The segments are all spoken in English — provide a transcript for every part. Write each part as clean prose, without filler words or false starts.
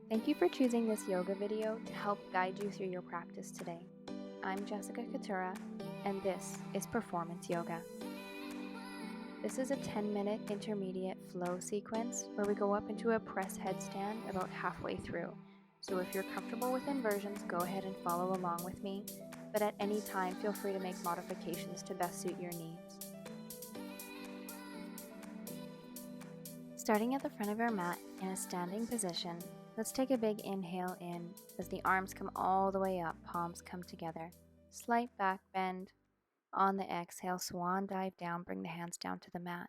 Thank you for choosing this yoga video to help guide you through your practice today. I'm Jessica Katura, and this is Performance Yoga. This is a 10-minute intermediate flow sequence where we go up into a press headstand about halfway through. So if you're comfortable with inversions, go ahead and follow along with me, but at any time feel free to make modifications to best suit your needs. Starting at the front of our mat in a standing position, let's take a big inhale in as the arms come all the way up, palms come together. Slight back bend. On the exhale, swan dive down, bring the hands down to the mat.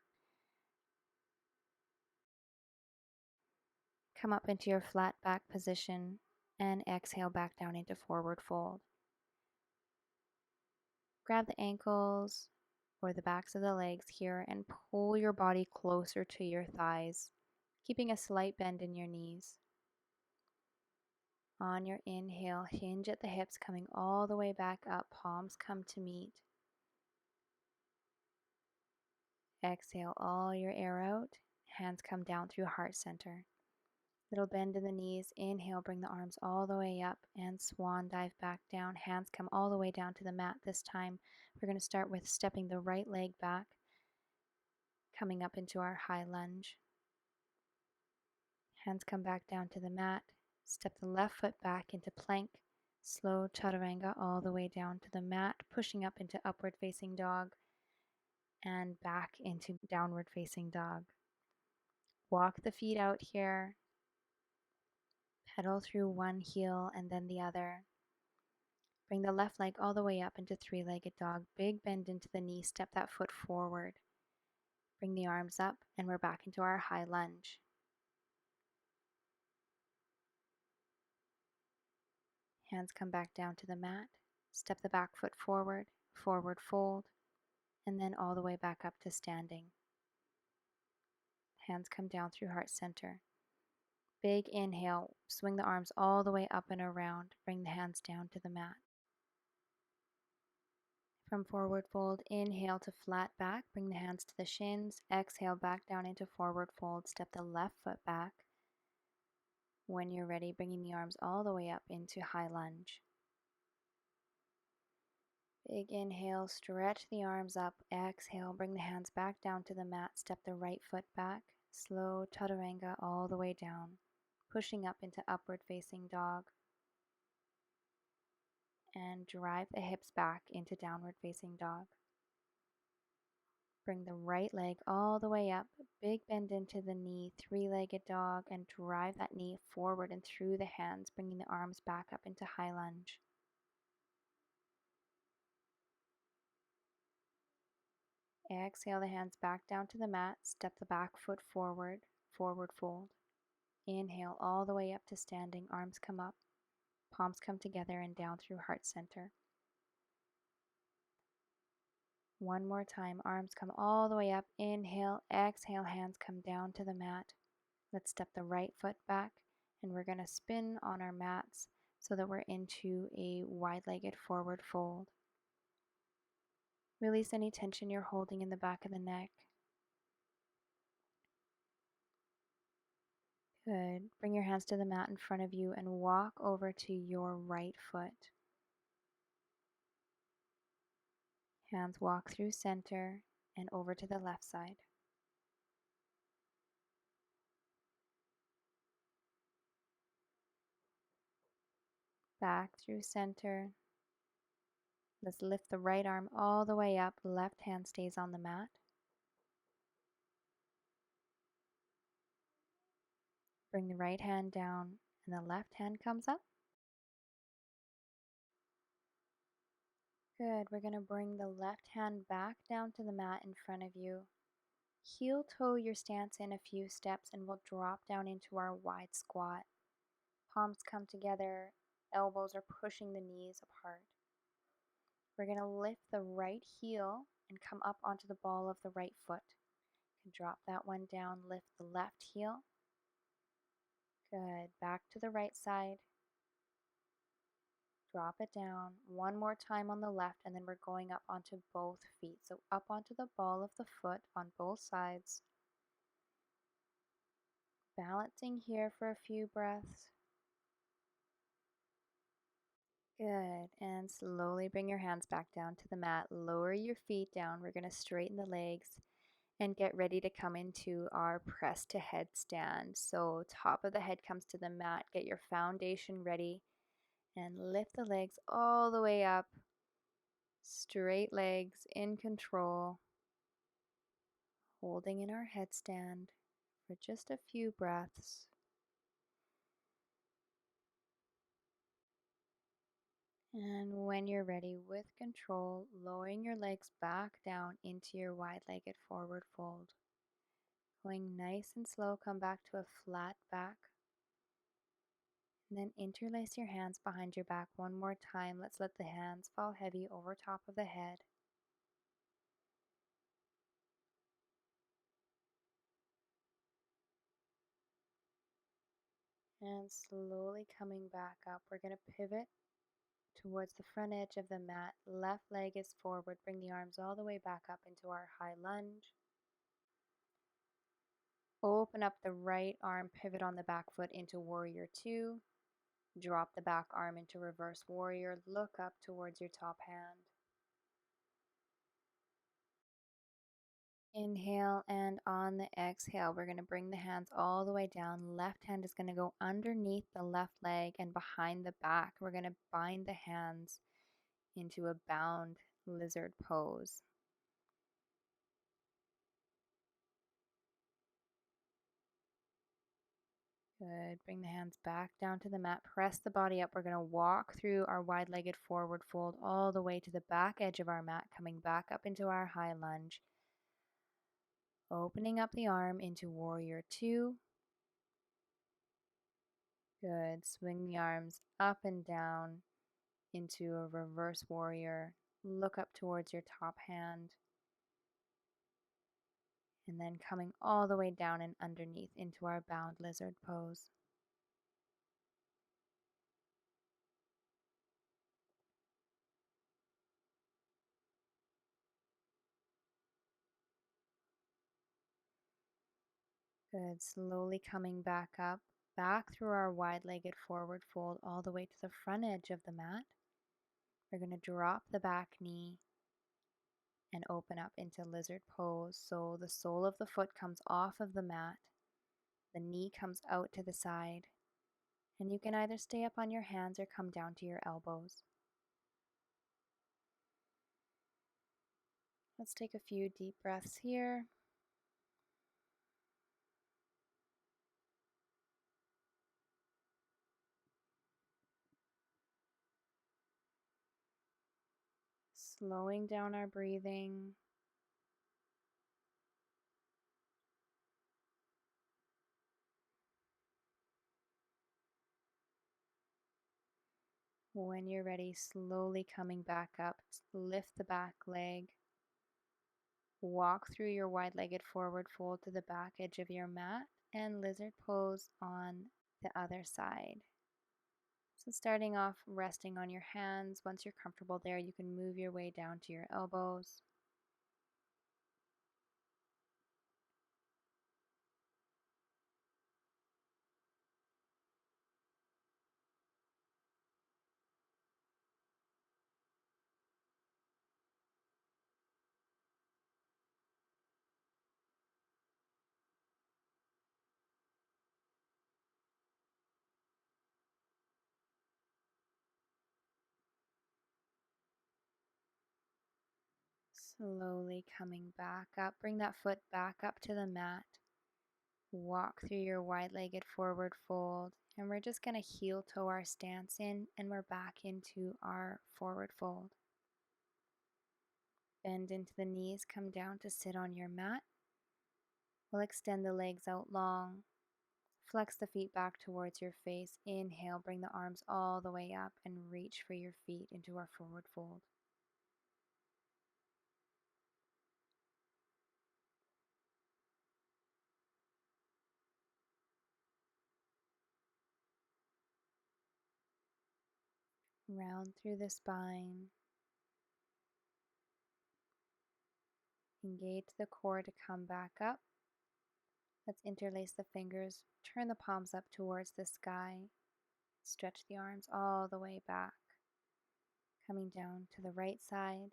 Come up into your flat back position and exhale back down into forward fold. Grab the ankles or the backs of the legs here and pull your body closer to your thighs, keeping a slight bend in your knees. On your inhale, hinge at the hips, coming all the way back up, palms come to meet. Exhale all your air out, hands come down through heart center. Little bend in the knees, inhale, bring the arms all the way up and swan dive back down. Hands come all the way down to the mat this time. We're going to start with stepping the right leg back, coming up into our high lunge. Hands come back down to the mat. Step the left foot back into plank. Slow chaturanga all the way down to the mat, pushing up into upward facing dog and back into downward facing dog. Walk the feet out here. Pedal through one heel and then the other. Bring the left leg all the way up into three-legged dog. Big bend into the knee. Step that foot forward. Bring the arms up and we're back into our high lunge. Hands come back down to the mat. Step the back foot forward, forward fold, and then all the way back up to standing. Hands come down through heart center. Big inhale, swing the arms all the way up and around. Bring the hands down to the mat. From forward fold, inhale to flat back. Bring the hands to the shins. Exhale back down into forward fold. Step the left foot back. When you're ready, bringing the arms all the way up into high lunge. Big inhale, stretch the arms up. Exhale, bring the hands back down to the mat. Step the right foot back. Slow chaturanga all the way down, pushing up into upward facing dog. And drive the hips back into downward facing dog. Bring the right leg all the way up, big bend into the knee, three-legged dog, and drive that knee forward and through the hands, bringing the arms back up into high lunge. Exhale the hands back down to the mat, step the back foot forward, forward fold. Inhale all the way up to standing, arms come up, palms come together and down through heart center. One more time, arms come all the way up, inhale, exhale, hands come down to the mat. Let's step the right foot back and we're going to spin on our mats so that we're into a wide-legged forward fold. Release any tension you're holding in the back of the neck. Good. Bring your hands to the mat in front of you and walk over to your right foot. Hands walk through center and over to the left side. Back through center. Let's lift the right arm all the way up. Left hand stays on the mat. Bring the right hand down and the left hand comes up. Good. We're going to bring the left hand back down to the mat in front of you. Heel toe your stance in a few steps and we'll drop down into our wide squat. Palms come together, elbows are pushing the knees apart. We're going to lift the right heel and come up onto the ball of the right foot. You can drop that one down, lift the left heel. Good. Back to the right side. Drop it down. One more time on the left, and then we're going up onto both feet. So up onto the ball of the foot on both sides. Balancing here for a few breaths. Good. And slowly bring your hands back down to the mat. Lower your feet down. We're going to straighten the legs and get ready to come into our press to headstand. So, top of the head comes to the mat. Get your foundation ready and lift the legs all the way up. Straight legs in control. Holding in our headstand for just a few breaths. And when you're ready, with control, lowering your legs back down into your wide-legged forward fold. Going nice and slow, come back to a flat back. And then interlace your hands behind your back one more time. Let's let the hands fall heavy over top of the head. And slowly coming back up, we're going to pivot towards the front edge of the mat. Left leg is forward. Bring the arms all the way back up into our high lunge. Open up the right arm, pivot on the back foot into warrior two. Drop the back arm into reverse warrior. Look up towards your top hand. Inhale, and on the exhale, we're going to bring the hands all the way down. Left hand is going to go underneath the left leg and behind the back. We're going to bind the hands into a bound lizard pose. Good. Bring the hands back down to the mat. Press the body up. We're going to walk through our wide-legged forward fold all the way to the back edge of our mat, coming back up into our high lunge. Opening up the arm into warrior two. Good. Swing the arms up and down into a reverse warrior. Look up towards your top hand. And then coming all the way down and underneath into our bound lizard pose. Good. Slowly coming back up, back through our wide-legged forward fold all the way to the front edge of the mat. We're going to drop the back knee and open up into lizard pose. So the sole of the foot comes off of the mat. The knee comes out to the side. And you can either stay up on your hands or come down to your elbows. Let's take a few deep breaths here. Slowing down our breathing. When you're ready, slowly coming back up. Lift the back leg. Walk through your wide-legged forward fold to the back edge of your mat and lizard pose on the other side. So starting off, resting on your hands. Once you're comfortable there, you can move your way down to your elbows. Slowly coming back up. Bring that foot back up to the mat. Walk through your wide-legged forward fold. And we're just going to heel toe our stance in, and we're back into our forward fold. Bend into the knees, come down to sit on your mat. We'll extend the legs out long. Flex the feet back towards your face. Inhale, bring the arms all the way up and reach for your feet into our forward fold. Round through the spine. Engage the core to come back up. Let's interlace the fingers, turn the palms up towards the sky. Stretch the arms all the way back. Coming down to the right side,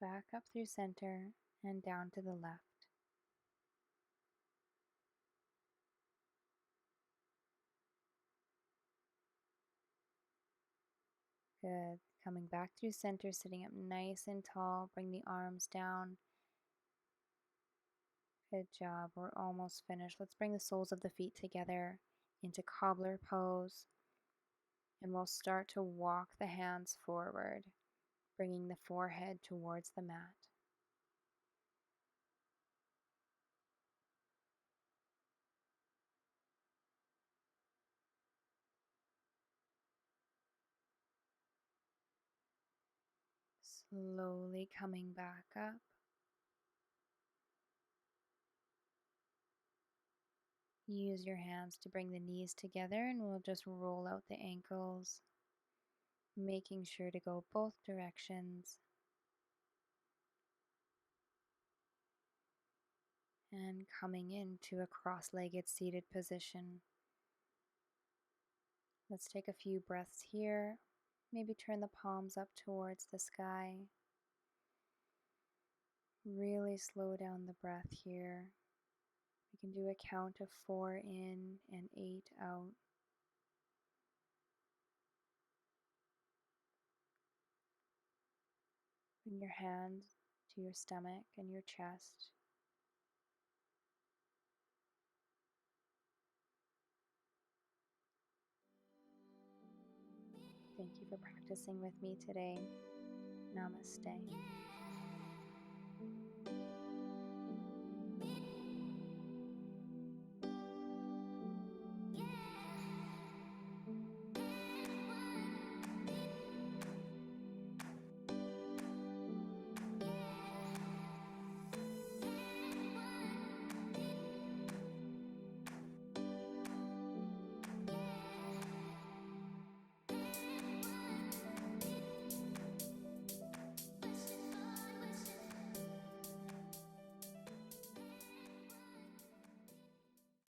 back up through center, and down to the left. Good. Coming back through center, sitting up nice and tall. Bring the arms down. Good job. We're almost finished. Let's bring the soles of the feet together into cobbler pose. And we'll start to walk the hands forward, bringing the forehead towards the mat. Slowly coming back up. Use your hands to bring the knees together, and we'll just roll out the ankles, making sure to go both directions. And coming into a cross-legged seated position. Let's take a few breaths here. Maybe turn the palms up towards the sky. Really slow down the breath here. We can do a count of 4 in and 8 out. Bring your hands to your stomach and your chest. Thank you for practicing with me today. Namaste.